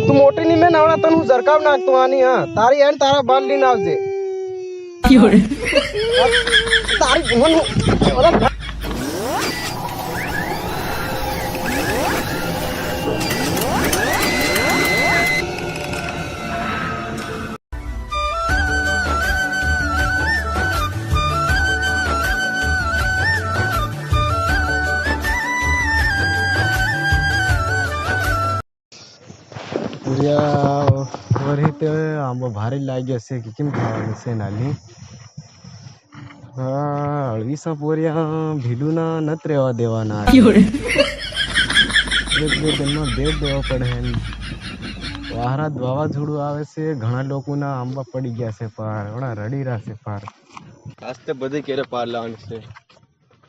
તું મોટી ની મેં નવડા તને હું ઝરકાવ નાખતો આની હા તારી એન તારા બાલ લઈને આવજે તારી મન વરી આંબો ભારે લાગ્યો છે કે કેમ ખાવાનું છે નાની હા અળવીસા પોરિયા ભીલુના નત રહેવા દેવાના એક બે દિનનો ડેટ દેવો પડે વાવાઝોડું આવે છે ઘણા લોકોના આંબા પડી ગયા છે પાર હમણાં રડી રહ્યા છે પાર આસ્તે બધી કેરે પાર લાવવાની છે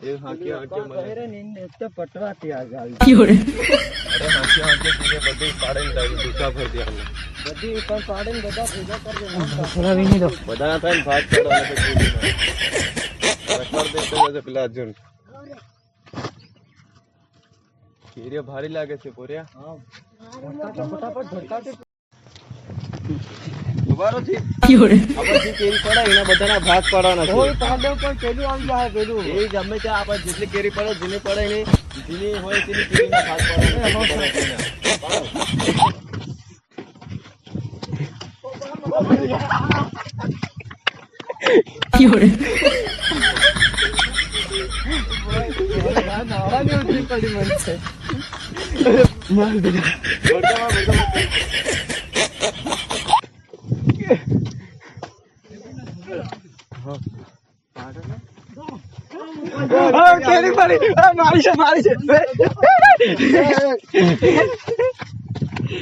એ હાકી હાકી મને નિંદે તો પટવાતી આ ગાવી અરે હાકી હાકી કે બધી પાડે ને દુસા ભર દિયા બધી પણ પાડે ને બધા ભેગા કરી દે થોડા વિની દો બધા થાય ને ભાગ ચડવાના તો રખડ દેતો છે પેલા અર્જુન કેરિયા ભારી લાગે છે પોરિયા હા ફટાફટ ધડકાતે દુબારો થી આપણે જે કેરી પડે એના બધાના ભાગ પાડવાના છે કોઈ પાડે પણ પેલું આવી જાય પેલું એ ગમે તે આપણે જેટલી કેરી પડે જેને પડે ને જેની હોય તેની કેરીના ભાગ પાડવાના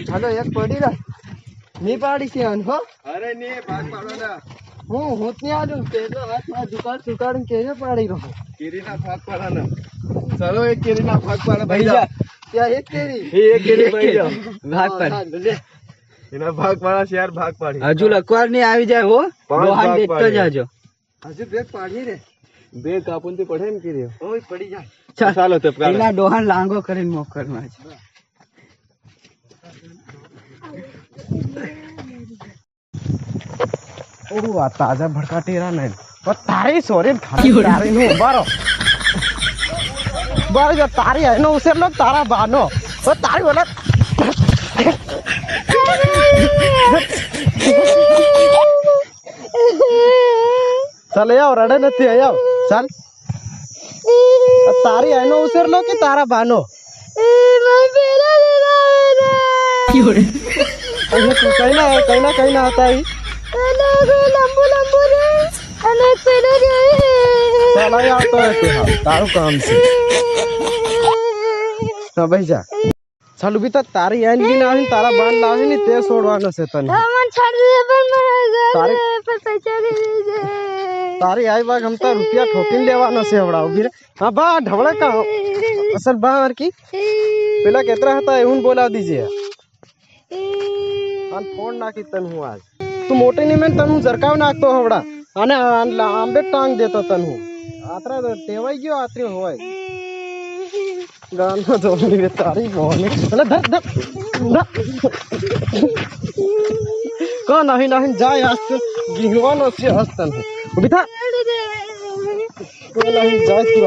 હાલો એક પડી ના ની પાડી છે હો અરે ની ભાગ પાડવાના હું નહીં આલું પેલો હાથમાં દુકાન સુકાડીને કેરી પાડી રહ્યો કેરીના ભાગ પાડવાના ચાલો એક કેરીના ભાગ પાડે ભાઈ જા ત્યાં એક કેરી ભાઈ જા ભાગ પાડ એના ભાગ પાડા છે યાર ભાગ પાડી હજુ લખવાર નહીં આવી જાય હો રોહાન દેખતો જાજો હજુ બેગ પાડી રે બે કાપુન થી પડે ને કેરી ઓય પડી જાય ચાલો તે એના ડોહાન લાંગો કરીને મોકરમાં છે ઓહ આ તાજા ભડકા ટેરા નહીં પણ તારી સોરે ખાલી તારી નો બારો બારો જો તારી એનો ઉસેરલો તારા બાનો તો તારી બોલે ચાલ આવ રડે નથી આવ ચાલ તારી એનો ઉસેરલો કે તારા બાનો કઈ ના હતા તારું કામ છે ભાઈ જા ચાલુ બી તારી એન બી ના તારા બાન લાવે ને તે છોડવાનો છે તને તારી આઈ બાગ હમતા રૂપિયા ઠોકીને લેવાનો છે હવડા ઉભી રે હા બા ઢવળે કા અસલ બા કી પેલા કેટલા હતા એવું બોલાવી દીજે આન ફોન નાખી તને હું આજ તું મોટી ની મેં તને હું ઝરકાવ નાખતો હવડા અને આંબે ટાંગ દેતો તને હું આતરા ટેવાઈ ગયો આતરી હોય ગાનો દોડી તારી બોને એટલે ધક કો નહીં જાય આસ્ત ગીહવાનો છે હસ્તન ઉભી થા કો નહીં જાય તું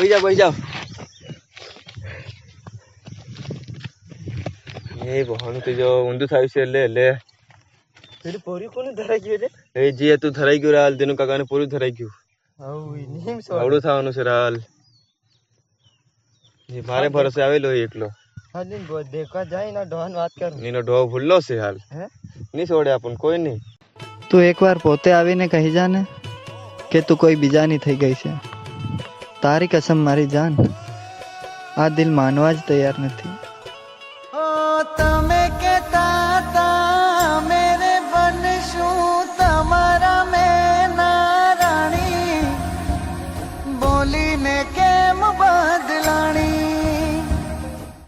આજ બોઈ જાવ એ બહાનું તો જો ઊંધું થયું છે લે પેલી પોરી કોને ધરાઈ ગયું લે એ જે તું ધરાઈ ગયું રાલ તેનું કાકાને પૂરું ધરાઈ ગયું આવડું થવાનું છે રાલ જે મારે ભરોસે આવેલો એકલો દેખવા જાય ના ડોહાન વાત કર નીનો ડોહ ભૂલ્લો છે હાલ નહીં છોડે આપણ કોઈ નહીં તું એકવાર પોતે આવીને કહી જા ને કે તું કોઈ બીજાની થઈ ગઈ છે તારી કસમ મારી જાન આ દિલ માનવા જ તૈયાર નથી